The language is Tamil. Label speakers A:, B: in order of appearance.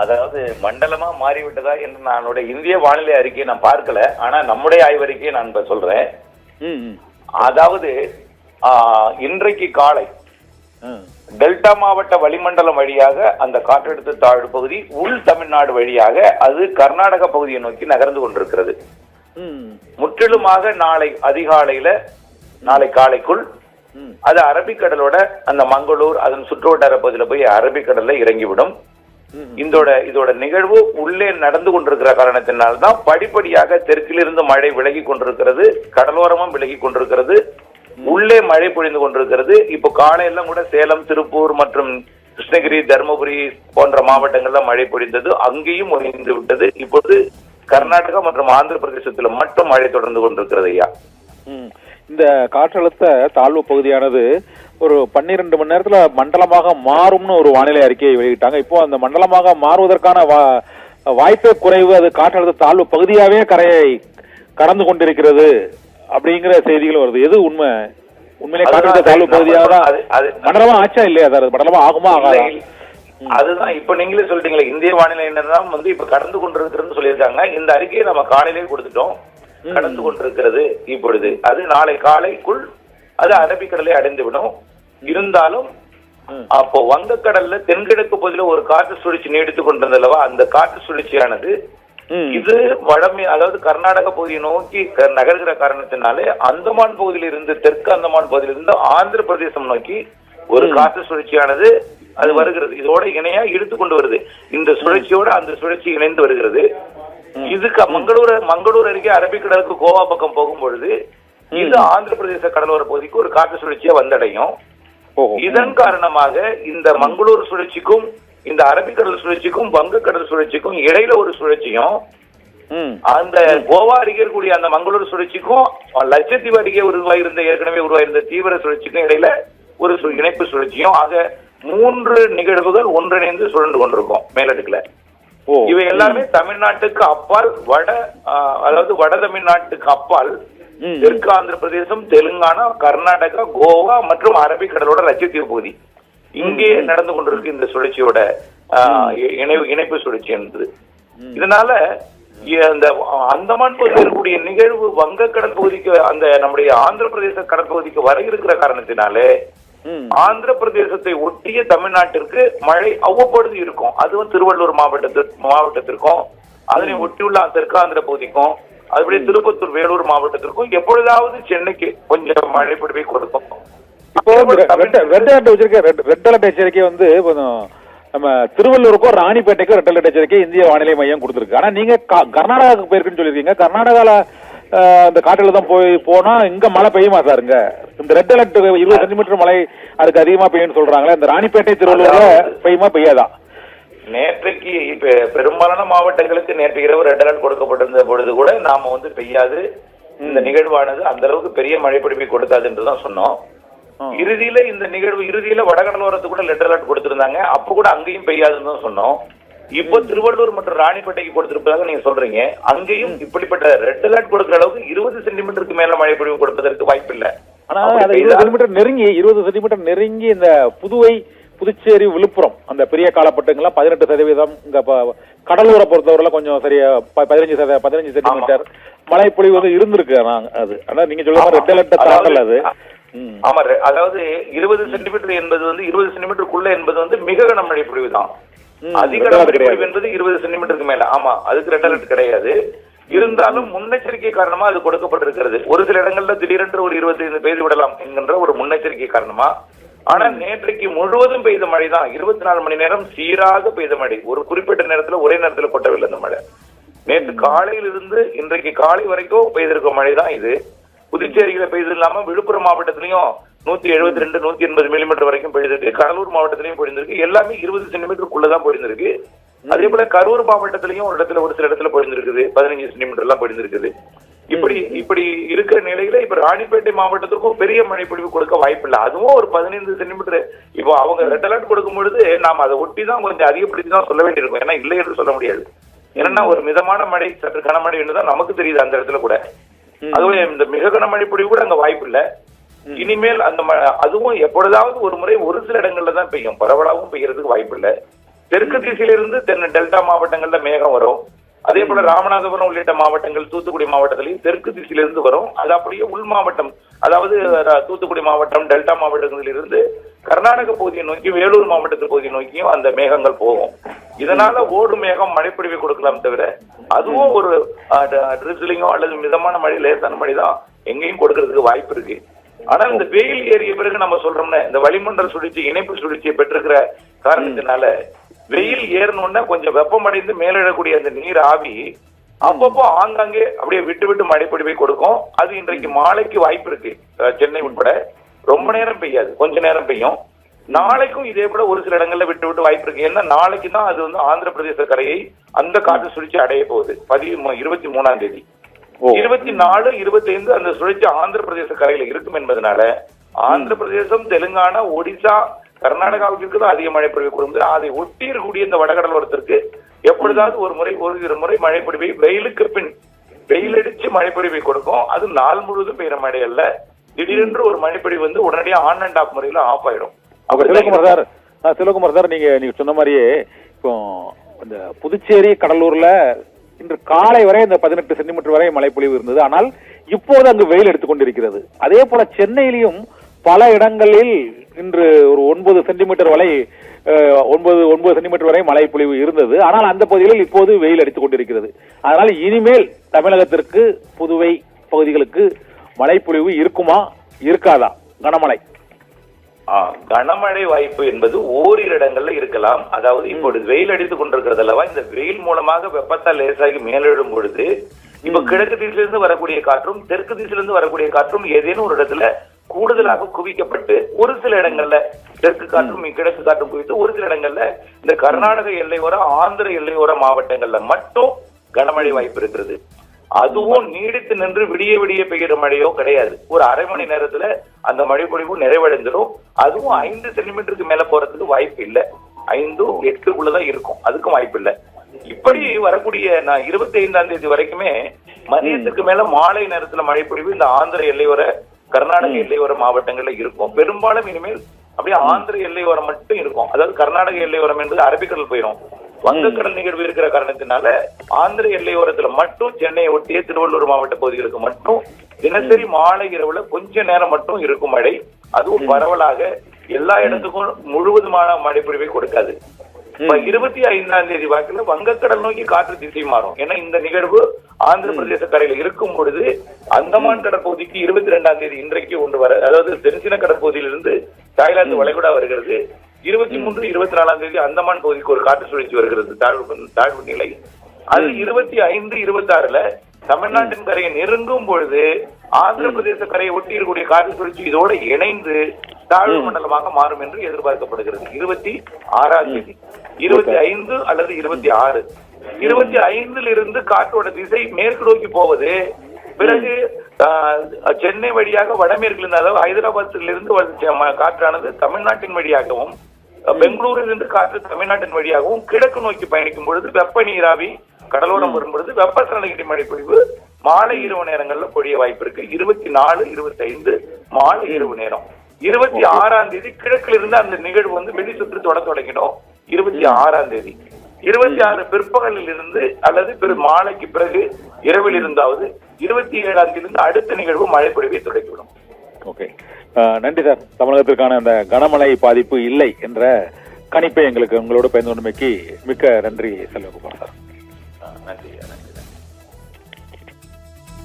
A: அதாவது மண்டலமா மாறிவிட்டதா என்று நானோட இந்திய வானிலை அறிக்கையை நான் பார்க்கல. ஆனா நம்முடைய ஆய்வறிக்கையை நான் இப்ப சொல்றேன். அதாவது இன்றைக்கு காலை டெல்டா மாவட்ட வளிமண்டலம் வழியாக அந்த காற்றழுத்த தாழ்வு பகுதி உள் தமிழ்நாடு வழியாக அது கர்நாடக பகுதியை நோக்கி நகர்ந்து கொண்டிருக்கிறது. முற்றிலுமாக நாளை அதிகாலையில நாளை காலைக்குள் அது அரபிக்கடலோட அந்த மங்களூர் அதன் சுற்றுவட்டார பகுதியில் போய் அரபிக்கடல்ல இறங்கிவிடும். இதோட நிகழ்வு உள்ளே நடந்து கொண்டிருக்கிற காரணத்தினால்தான் படிப்படியாக தெற்கிலிருந்து மழை விலகி கொண்டிருக்கிறது, கடலோரமும் விலகி கொண்டிருக்கிறது, உள்ளே மழை பொழிந்து கொண்டிருக்கிறது. இப்போ காலையெல்லாம் கூட சேலம், திருப்பூர் மற்றும் கிருஷ்ணகிரி, தருமபுரி போன்ற மாவட்டங்கள்ல மழை பொழிந்தது, அங்கேயும் ஒழிந்து விட்டது. இப்போது கர்நாடகா மற்றும் ஆந்திர பிரதேசத்துல மட்டும் மழை தொடர்ந்து கொண்டிருக்கிறது. ஐயா,
B: இந்த காற்றழுத்த தாழ்வு பகுதியானது ஒரு 12 மணி நேரத்துல மண்டலமாக மாறும்னு ஒரு வானிலை அறிக்கையை வெளியிட்டாங்க. இப்போ அந்த மண்டலமாக மாறுவதற்கான வாய்ப்பே குறைவு, அது காற்றழுத்த தாழ்வு பகுதியாவே கரையை கடந்து கொண்டிருக்கிறது அப்படிங்கிற செய்திகள் வருது. எது உண்மை? உண்மையிலே காற்றழுத்த தாழ்வு பகுதியாக மண்டலமா ஆச்சா இல்லையா சார்? மண்டலமா ஆகுமா ஆகாதா?
A: அதுதான் இப்ப நீங்களே சொல்லிட்டீங்களா, இந்திய வானிலை தான் இப்ப கடந்து கொண்டிருக்கிறதுன்னு சொல்லியிருக்காங்க. இந்த அறிக்கையை நம்ம காலையிலேயே கொடுத்துட்டோம், கடந்து கொண்டிருக்கிறது. இப்பொழுது அது நாளை காலைக்குள் அது அரபிக்கடலை அடைந்து விடும். இருந்தாலும் அப்போ வங்கக்கடல்ல தென்கிழக்கு பகுதியில் ஒரு காற்று சுழற்சி நீடித்துக் கொண்டிருந்தல்லவா, அந்த காற்று சுழற்சியானது இது வடமே அதாவது கர்நாடக பகுதியை நோக்கி நகர்கிற காரணத்தினாலே அந்தமான் பகுதியில் இருந்து தெற்கு அந்தமான் பகுதியில் இருந்து ஆந்திர பிரதேசம் நோக்கி ஒரு காற்று சுழற்சியானது அது வருகிறது. இதோட இணையா இழுத்து கொண்டு வருது. இந்த சுழற்சியோட அந்த சுழற்சி இணைந்து வருகிறது. இதுக்கு மங்களூர் அருகே அரபிக்கடலுக்கு கோவா பக்கம் போகும் பொழுது இது ஆந்திர பிரதேச கடலோர பகுதிக்கு ஒரு காற்று சுழற்சியா வந்தடையும். இதன் காரணமாக இந்த மங்களூர் சுழற்சிக்கும் இந்த அரபிக்கடல் சுழற்சிக்கும் வங்கக்கடல் சுழற்சிக்கும் இடையில ஒரு சுழற்சியும், அந்த கோவா அருகே இருக்கக்கூடிய அந்த மங்களூர் சுழற்சிக்கும் லட்சத்தீவு அருகே ஏற்கனவே உருவாயிருந்த தீவிர சுழற்சிக்கும் இடையில ஒரு இணைப்பு சுழற்சியும் ஆக 3 நிகழ்வுகள் ஒன்றிணைந்து சுழன்று கொண்டிருக்கும் மேலடுக்குல. இவை எல்லாமே தமிழ்நாட்டுக்கு அப்பால் வட தமிழ்நாட்டுக்கு அப்பால் தெற்கு ஆந்திர பிரதேசம், தெலுங்கானா, கர்நாடகா, கோவா மற்றும் அரபிக்கடலோட லட்சத்தீவு பகுதி இங்கே நடந்து கொண்டிருக்கு இந்த சுழற்சியோட இணைப்பு சுழற்சி என்பது. இதனால அந்த அந்தமான் பகுதியில் இருக்கக்கூடிய நிகழ்வு வங்கக்கடல் பகுதிக்கு அந்த நம்முடைய ஆந்திர பிரதேச கடற்பகுதிக்கு வர இருக்கிற காரணத்தினாலே ஆந்திர பிரதேசத்தை ஒட்டிய தமிழ்நாட்டிற்கு மழை அவ்வப்பொழுது இருக்கும். அதுவும் திருவள்ளூர் மாவட்டத்திற்கும் அதனை ஒட்டியுள்ள தெற்காந்திர பகுதிக்கும் அதுபடி திருப்பத்தூர், வேலூர் மாவட்டத்திற்கும் எப்பொழுதாவது சென்னைக்கு கொஞ்சம் மழை பொழிவை கொடுக்கும்.
B: இப்போ ரெட் அலர்ட் எச்சரிக்கை நம்ம திருவள்ளூருக்கும் ராணிப்பேட்டைக்கும் ரெட் அலர்ட் எச்சரிக்கை இந்திய வானிலை மையம் கொடுத்திருக்கு. ஆனா நீங்க கர்நாடகாவுக்கு போயிருக்குன்னு சொல்லிருக்கீங்க. கர்நாடகால இந்த காட்டுல தான் போனா இங்க மழை பெய்யுமா சாருங்க? இந்த ரெட் அலர்ட் 20 சென்டிமீட்டர் மழை அதுக்கு அதிகமா பெய்யும் சொல்றாங்களே, இந்த ராணிப்பேட்டை, திருவள்ளூர்ல பெய்யுமா பெய்யாதா?
A: நேற்றைக்கு இப்ப பெரும்பாலான மாவட்டங்களுக்கு நேற்று இரவு ரெட் அலர்ட் கொடுக்கப்பட்டிருந்த பொழுது கூட நாம பெய்யாது, இந்த நிகழ்வானது அந்த அளவுக்கு பெரிய மழை பொழிவை கொடுக்காது என்றுதான் சொன்னோம். இந்த நிகழ்வு இறுதியில வடகடலோரத்துக்கு கூட ரெட் அலர்ட் கொடுத்திருந்தாங்க, அப்ப கூட அங்கேயும் பெய்யாதுன்னு தான் சொன்னோம். இப்போ திருவள்ளூர் மற்றும் ராணிப்பேட்டைக்கு கொடுத்திருப்பதாக நீங்க சொல்றீங்க, அங்கேயும் இப்படிப்பட்ட ரெட் அலர்ட் கொடுக்கிற அளவுக்கு 20 சென்டிமீட்டருக்கு மேல மழை பொழிவு கொடுப்பதற்கு வாய்ப்பு இல்லை.
B: ஆனா 20 சென்டிமீட்டர் நெருங்கி இந்த புதுவை, புதுச்சேரி, விழுப்புரம் அந்த பெரிய காலப்பட்டங்கள்லாம் 18% இங்க கடலூரை பொறுத்தவரை கொஞ்சம் சரியா 15 சென்டிமீட்டர் மழை பொழிவு இருந்திருக்கு. அது ஆனா நீங்க சொல்ற ரெட் அலர்ட் தாக்கல அது.
A: ஆமா, அதாவது 20 சென்டிமீட்டர் என்பது 20 சென்டிமீட்டருக்குள்ள என்பது மிக கனமழை பொழிவு தான். அதிக கனமழை பொழிவு என்பது 20 சென்டிமீட்டருக்கு மேல. ஆமா, அதுக்கு ரெட் அலர்ட் கிடையாது. இருந்தாலும் முன்னெச்சரிக்கை காரணமா அது கொடுக்கப்பட்டிருக்கிறது. ஒரு சில இடங்கள்ல திடீரென்று ஒரு 25 பெய்து விடலாம் என்கின்ற ஒரு முன்னெச்சரிக்கை காரணமா. ஆனா நேற்றைக்கு முழுவதும் பெய்த மழை தான் 24 மணி நேரம் சீராக பெய்த மழை. ஒரு குறிப்பிட்ட நேரத்துல ஒரே நேரத்துல கொட்டவில்லை அந்த மழை. நேற்று காலையிலிருந்து இன்றைக்கு காலை வரைக்கும் பெய்திருக்க மழை தான் இது. புதுச்சேரியில பெய்து இல்லாம விழுப்புரம் மாவட்டத்திலையும் 172, 180 மில்லிமீட்டர் வரைக்கும் பெய்திருக்கு. கடலூர் மாவட்டத்திலையும் பொழிந்திருக்கு. எல்லாமே 20 சென்டிமீட்டருக்குள்ளதான் பொழிந்திருக்கு. அதே போல கரூர் மாவட்டத்திலையும் ஒரு சில இடத்துல பொழிந்திருக்குது, 15 சென்டிமீட்டர் எல்லாம் பொழிந்திருக்குது. இப்படி இருக்கிற நிலையில இப்ப ராணிப்பேட்டை மாவட்டத்திற்கும் பெரிய மழை பொழிவு கொடுக்க வாய்ப்பு இல்லை. அதுவும் ஒரு 15 சென்டிமீட்டர். இப்போ அவங்க ரெட் அலர்ட் கொடுக்கும் பொழுது நாம அதை ஒட்டி தான் கொஞ்சம் அதிகப்படுத்தி தான் சொல்ல வேண்டியிருக்கும். ஏன்னா இல்லை என்று சொல்ல முடியாது. ஏன்னா ஒரு மிதமான மழை, சற்று கனமழை என்றுதான் நமக்கு தெரியுது அந்த இடத்துல கூட. அதுவும் இந்த மிக கனமழை பொழிவு கூட அங்க வாய்ப்பு இல்லை. இனிமேல் அந்த அதுவும் எப்பொழுதாவது ஒரு முறை ஒரு சில இடங்கள்ல தான் பெய்யும், பரவலாகவும் பெய்யறதுக்கு வாய்ப்பு இல்லை. தெற்கு திசையிலிருந்து டெல்டா மாவட்டங்கள்ல மேகம் வரும். அதே போல ராமநாதபுரம் உள்ளிட்ட மாவட்டங்கள், தூத்துக்குடி மாவட்டத்திலையும் தெற்கு திசையிலிருந்து வரும். அது அப்படியே உள் மாவட்டம், அதாவது தூத்துக்குடி மாவட்டம், டெல்டா மாவட்டங்களில் இருந்து கர்நாடக பகுதியை நோக்கி, வேலூர் மாவட்டத்து பகுதியை நோக்கியும் அந்த மேகங்கள் போகும். இதனால ஓடு மேகம் மழைப்பொழிவை கொடுக்கலாம் தவிர அதுவும் ஒரு ட்ரிஸ்லிங்கோ அல்லது மிதமான மழை, லேசான மழை தான் எங்கேயும் கொடுக்கறதுக்கு வாய்ப்பு இருக்கு. ஆனா இந்த வெயில் ஏறிய பிறகு நம்ம சொல்றோம்னா, இந்த வளிமண்டல சுழற்சி, இணைப்பு சுழற்சியை பெற்றிருக்கிற காரணத்தினால வெயில் ஏறணும்னா கொஞ்சம் வெப்பமடைந்து மேலிடக்கூடிய அந்த நீர் ஆவி அப்பப்போ ஆங்காங்கே அப்படியே விட்டு விட்டு மழைப்பொழிவை கொடுக்கும். அது இன்றைக்கு மாலைக்கு வாய்ப்பு இருக்கு. சென்னை உட்பட ரொம்ப நேரம் பெய்யாது, கொஞ்ச நேரம் பெய்யும். நாளைக்கும் இதே போல ஒரு சில இடங்கள்ல விட்டு விட்டு வாய்ப்பு இருக்கு. ஏன்னா நாளைக்கு தான் அது வந்து ஆந்திர பிரதேச கரையை அந்த காற்று சுழற்சி அடைய போகுது. 23ஆம் தேதி, 24, 25 அந்த சுழற்சி ஆந்திர பிரதேச கரையில இருக்கும் என்பதனால ஆந்திர பிரதேசம், தெலுங்கானா, ஒடிசா, கர்நாடகாவுக்கு தான் அதிக மழை பொழிவு கொடுக்கும். அதை ஒட்டி இருக்கக்கூடிய இந்த வடகடலோரத்திற்கு எப்பொழுதாவது ஒரு முறை மழை பொழிவை வெயிலுக்கு பின் வெயிலடிச்சு மழை பொழிவை கொடுக்கும். அது நாள் முழுவதும் பெய்யுற மழை அல்ல. திடீரென்று ஒரு மழைப்பொழிவு வந்து உடனடியாக ஆன் அண்ட் ஆஃப் முறையில ஆஃப் ஆயிடும்.
B: சிவகுமார் சார், நீங்க சொன்ன மாதிரியே இப்போ இந்த புதுச்சேரி, கடலூர்ல இன்று காலை வரை இந்த 18 சென்டிமீட்டர் வரை மழைப்பொழிவு இருந்தது. ஆனால் இப்போது அங்கு வெயில் எடுத்துக்கொண்டிருக்கிறது. அதே போல சென்னையிலும் பல இடங்களில் இன்று ஒரு 9 சென்டிமீட்டர் வரை 9 சென்டிமீட்டர் வரை மழை பொழிவு இருந்தது. ஆனால் அந்த பகுதிகளில் இப்போது வெயில் அடித்துக் கொண்டிருக்கிறது. அதனால் இனிமேல் தமிழகத்திற்கு, புதுவை பகுதிகளுக்கு மழை பொழிவு இருக்குமா, இருக்காதா? கனமழை
A: கனமழை வாய்ப்பு என்பது ஓரிரு இடங்கள்ல இருக்கலாம். அதாவது இப்பொழுது வெயில் அடித்துக் கொண்டிருக்கிறது அல்லவா, இந்த வெயில் மூலமாக வெப்பத்தால் லேசாகி மேலெழும் பொழுது இப்ப கிழக்கு திசையிலிருந்து வரக்கூடிய காற்றும், தெற்கு திசையிலிருந்து வரக்கூடிய காற்றும் ஏதேனும் ஒரு இடத்துல கூடுதலாக குவிக்கப்பட்டு ஒரு சில இடங்கள்ல தெற்கு காற்றும் கிழக்கு காற்றும் குவித்து ஒரு சில இடங்கள்ல இந்த கர்நாடக எல்லையோர, ஆந்திர எல்லையோர மாவட்டங்கள்ல மட்டும் கனமழை வாய்ப்பு இருக்கிறது. அதுவும் நீடித்து நின்று விடிய விடிய பெய்கிற மழையோ கிடையாது. ஒரு அரை மணி நேரத்துல அந்த மழை பொழிவு நிறைவடைந்துடும். அதுவும் 5 சென்டிமீட்டருக்கு மேல போறதுக்கு வாய்ப்பு இல்லை. 5, 8க்குள்ளதான் இருக்கும், அதுக்கும் வாய்ப்பு இல்லை. இப்படி வரக்கூடிய 25ஆம் தேதி வரைக்குமே மதியத்துக்கு மேல மாலை நேரத்துல மழை பொழிவு இந்த ஆந்திர எல்லையோர, கர்நாடக எல்லையோர மாவட்டங்கள்ல இருக்கும். பெரும்பாலும் இனிமேல் அப்படியே ஆந்திர எல்லையோரம் மட்டும் இருக்கும். அதாவது கர்நாடக எல்லையோரம் என்பது அரபிக்கடல் போயிடும். வங்கக்கடல் நிகழ்வு இருக்கிற காரணத்தினால ஆந்திர எல்லையோரத்துல மட்டும், சென்னையை ஒட்டிய திருவள்ளூர் மாவட்ட பகுதிகளுக்கு மட்டும் தினசரி மாலை இரவுல கொஞ்ச நேரம் மட்டும் இருக்கும் மழை. அதுவும் பரவலாக எல்லா இடத்துக்கும் முழுவதுமான மழை பொழிவை கொடுக்காது. 25ஆம் தேதி வாக்குல வங்கக்கடல் நோக்கி காற்று திசை மாறும். ஏன்னா இந்த நிகழ்வு ஆந்திர பிரதேச கரையில இருக்கும் பொழுது அந்தமான் கடற்பகுதிக்கு 22ஆம் தேதி இன்றைக்கு ஒன்று வர, அதாவது தென்சின கடற்பகுதியிலிருந்து தாய்லாந்து வளைகுடா வருகிறது. 23, 24ஆம் தேதி அந்தமான் பகுதிக்கு ஒரு காற்று சுழற்சி வருகிறது, தாழ்வு நிலை. அது 25, 26ல தமிழ்நாட்டின் கரையை நெருங்கும் பொழுது ஆந்திர பிரதேச கரையை ஒட்டி இருக்கக்கூடிய காற்று சுழற்சி இதோட இணைந்து தாழ்வு மண்டலமாக மாறும் என்று எதிர்பார்க்கப்படுகிறது. 26ஆம் தேதி, 25 அல்லது 26. 25ல் இருந்து காற்றோட திசை மேற்கு நோக்கி போவது. பிறகு சென்னை வழியாக வடமேற்கில் இருந்து, அதாவது ஹைதராபாத்தில் இருந்து காற்றானது தமிழ்நாட்டின் வழியாகவும், பெங்களூரில் இருந்து காற்று தமிழ்நாட்டின் வழியாகவும் கிழக்கு நோக்கி பயணிக்கும் பொழுது வெப்ப நீராவி கடலோரம் வரும் பொழுது வெப்பசலனகிரி மழை பொழிவு மாலை இரவு நேரங்கள்ல பொழிய வாய்ப்பு இருக்கு. 24, 25 மாலை இரவு நேரம். 26ஆம் தேதி கிழக்கில் இருந்து அந்த நிகழ்வு வந்து வெளி சுற்று தொடங்கிடும். 26ஆம் தேதி, 26 பிற்பகலில் இருந்து அல்லது மாலைக்கு பிறகு இரவில் இருந்தாவது 27ஆம் தேதி இருந்து அடுத்த நிகழ்வு மழை பொழிவை தொடங்கிவிடும்.
B: ஓகே, நன்றி சார். தமிழகத்திற்கான அந்த கனமழை பாதிப்பு இல்லை என்ற கணிப்பை எங்களோட பயந்து கொண்டமைக்கு மிக்க நன்றி செல்வகுமார் சார்.
A: நன்றி.